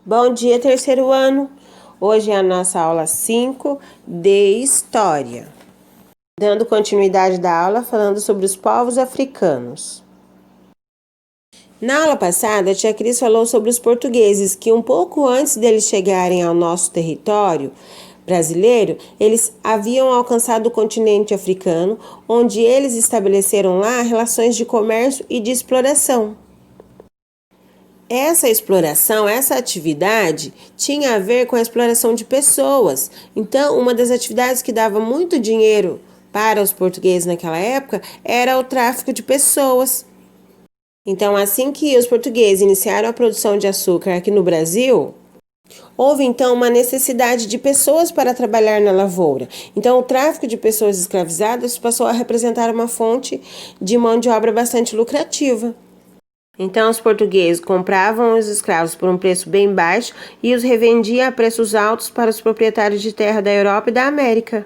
Bom dia, terceiro ano! Hoje é a nossa aula 5 de História. Dando continuidade da aula, falando sobre os povos africanos. Na aula passada, a tia Cris falou sobre os portugueses, que um pouco antes deles chegarem ao nosso território brasileiro, eles haviam alcançado o continente africano, onde eles estabeleceram lá relações de comércio e de exploração. Essa exploração, essa atividade tinha a ver com a exploração de pessoas. Então, uma das atividades que dava muito dinheiro para os portugueses naquela época era o tráfico de pessoas. Então, assim que os portugueses iniciaram a produção de açúcar aqui no Brasil, houve então uma necessidade de pessoas para trabalhar na lavoura. Então, o tráfico de pessoas escravizadas passou a representar uma fonte de mão de obra bastante lucrativa. Então, os portugueses compravam os escravos por um preço bem baixo e os revendiam a preços altos para os proprietários de terra da Europa e da América.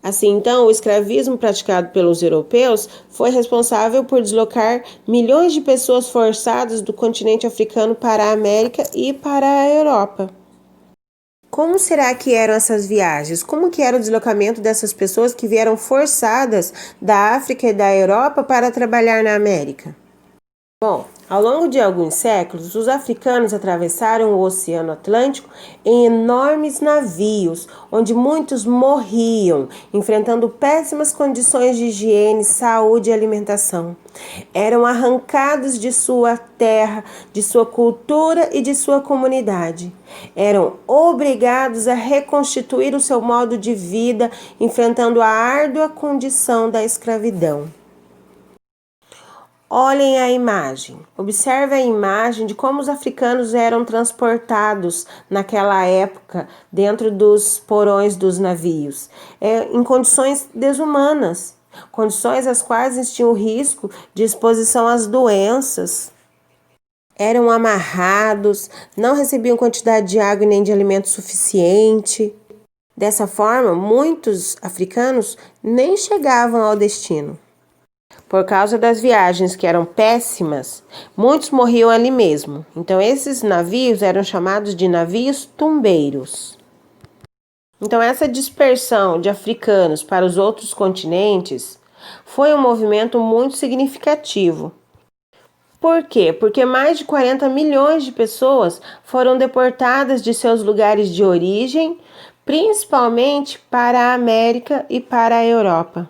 Assim, então, o escravismo praticado pelos europeus foi responsável por deslocar milhões de pessoas forçadas do continente africano para a América e para a Europa. Como será que eram essas viagens? Como que era o deslocamento dessas pessoas que vieram forçadas da África e da Europa para trabalhar na América? Bom, ao longo de alguns séculos, os africanos atravessaram o Oceano Atlântico em enormes navios, onde muitos morriam, enfrentando péssimas condições de higiene, saúde e alimentação. Eram arrancados de sua terra, de sua cultura e de sua comunidade. Eram obrigados a reconstituir o seu modo de vida, enfrentando a árdua condição da escravidão. Olhem a imagem. Observe a imagem de como os africanos eram transportados naquela época dentro dos porões dos navios, em condições desumanas, condições as quais tinham o risco de exposição às doenças. Eram amarrados, não recebiam quantidade de água nem de alimento suficiente. Dessa forma, muitos africanos nem chegavam ao destino. Por causa das viagens que eram péssimas, muitos morriam ali mesmo. Então, esses navios eram chamados de navios tumbeiros. Então, essa dispersão de africanos para os outros continentes foi um movimento muito significativo. Por quê? Porque mais de 40 milhões de pessoas foram deportadas de seus lugares de origem, principalmente para a América e para a Europa.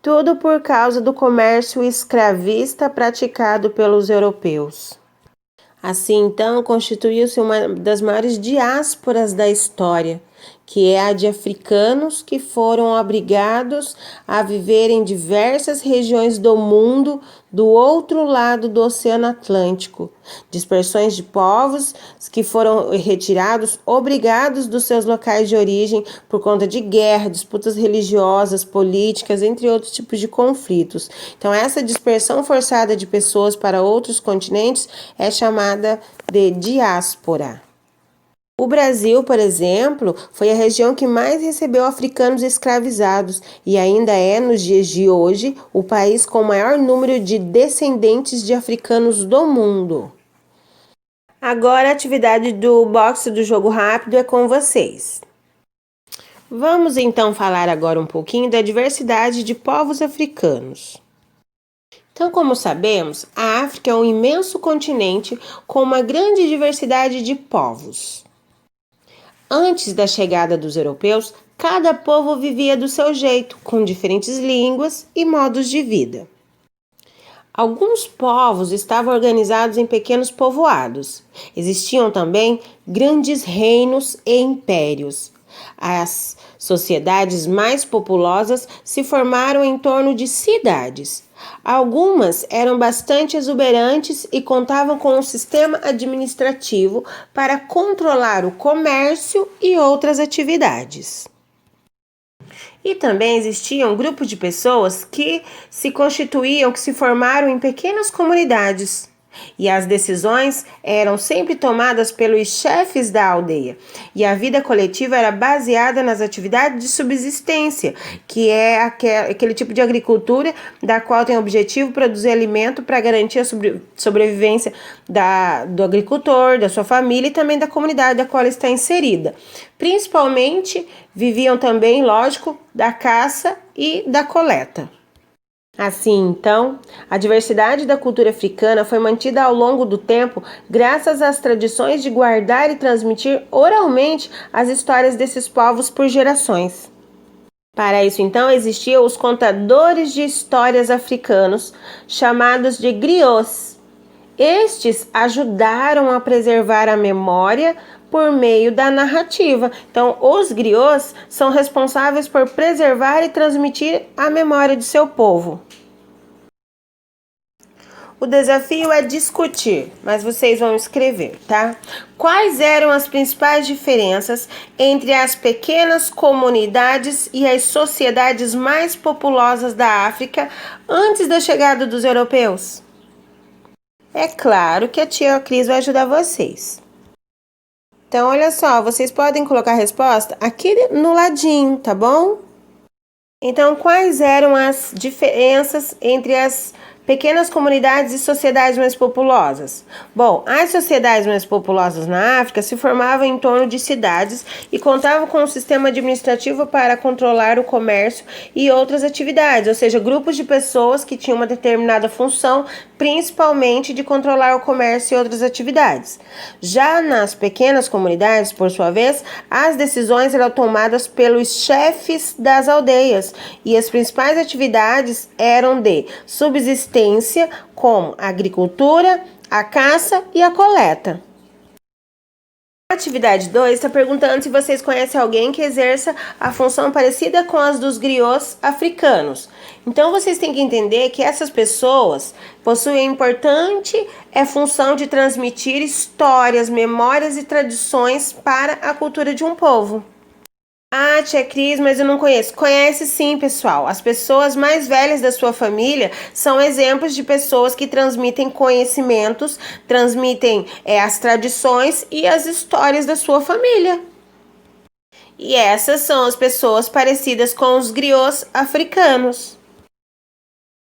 Tudo por causa do comércio escravista praticado pelos europeus. Assim, então, constituiu-se uma das maiores diásporas da história, que é a de africanos que foram obrigados a viver em diversas regiões do mundo do outro lado do Oceano Atlântico. Dispersões de povos que foram retirados, obrigados dos seus locais de origem por conta de guerra, disputas religiosas, políticas, entre outros tipos de conflitos. Então, essa dispersão forçada de pessoas para outros continentes é chamada de diáspora. O Brasil, por exemplo, foi a região que mais recebeu africanos escravizados e ainda é, nos dias de hoje, o país com o maior número de descendentes de africanos do mundo. Agora a atividade do box do jogo rápido é com vocês. Vamos então falar agora um pouquinho da diversidade de povos africanos. Então, como sabemos, a África é um imenso continente com uma grande diversidade de povos. Antes da chegada dos europeus, cada povo vivia do seu jeito, com diferentes línguas e modos de vida. Alguns povos estavam organizados em pequenos povoados. Existiam também grandes reinos e impérios. As sociedades mais populosas se formaram em torno de cidades. Algumas eram bastante exuberantes e contavam com um sistema administrativo para controlar o comércio e outras atividades. E também existiam grupos de pessoas que se constituíam, que se formaram em pequenas comunidades. E as decisões eram sempre tomadas pelos chefes da aldeia. E a vida coletiva era baseada nas atividades de subsistência, que é aquele tipo de agricultura da qual tem o objetivo produzir alimento para garantir a sobrevivência do agricultor, da sua família e também da comunidade da qual ele está inserida. Principalmente, viviam também, lógico, da caça e da coleta. Assim, então, a diversidade da cultura africana foi mantida ao longo do tempo graças às tradições de guardar e transmitir oralmente as histórias desses povos por gerações. Para isso, então, existiam os contadores de histórias africanos, chamados de griots. Estes ajudaram a preservar a memória por meio da narrativa. Então, os griots são responsáveis por preservar e transmitir a memória de seu povo. O desafio é discutir, mas vocês vão escrever, tá? Quais eram as principais diferenças entre as pequenas comunidades e as sociedades mais populosas da África antes da chegada dos europeus? É claro que a tia Cris vai ajudar vocês. Então, olha só, vocês podem colocar a resposta aqui no ladinho, tá bom? Então, quais eram as diferenças entre as pequenas comunidades e sociedades mais populosas? Bom, as sociedades mais populosas na África se formavam em torno de cidades e contavam com um sistema administrativo para controlar o comércio e outras atividades, ou seja, grupos de pessoas que tinham uma determinada função, principalmente de controlar o comércio e outras atividades. Já nas pequenas comunidades, por sua vez, as decisões eram tomadas pelos chefes das aldeias e as principais atividades eram de subsistência, como a agricultura, a caça e a coleta. A atividade 2 está perguntando se vocês conhecem alguém que exerça a função parecida com as dos griots africanos. Então, vocês têm que entender que essas pessoas possuem a importante função de transmitir histórias, memórias e tradições para a cultura de um povo. Ah, tia Cris, mas eu não conheço. Conhece sim, pessoal. As pessoas mais velhas da sua família são exemplos de pessoas que transmitem conhecimentos, transmitem as tradições e as histórias da sua família. E essas são as pessoas parecidas com os griots africanos.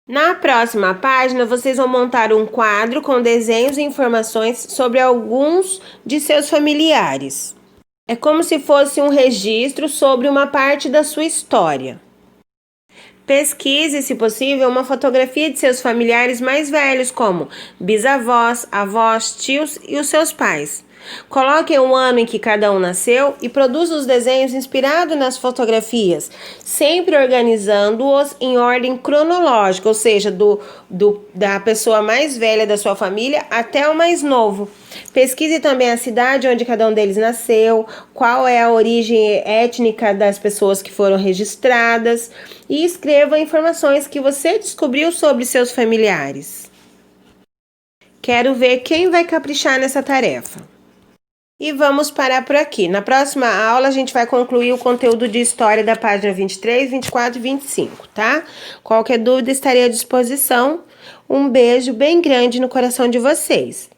Na próxima página, vocês vão montar um quadro com desenhos e informações sobre alguns de seus familiares. É como se fosse um registro sobre uma parte da sua história. Pesquise, se possível, uma fotografia de seus familiares mais velhos, como bisavós, avós, tios e os seus pais. Coloque o ano em que cada um nasceu e produza os desenhos inspirados nas fotografias, sempre organizando-os em ordem cronológica, ou seja, da pessoa mais velha da sua família até o mais novo. Pesquise também a cidade onde cada um deles nasceu, qual é a origem étnica das pessoas que foram registradas e escreva informações que você descobriu sobre seus familiares. Quero ver quem vai caprichar nessa tarefa. E vamos parar por aqui. Na próxima aula, a gente vai concluir o conteúdo de história da página 23, 24 e 25, tá? Qualquer dúvida, estarei à disposição. Um beijo bem grande no coração de vocês.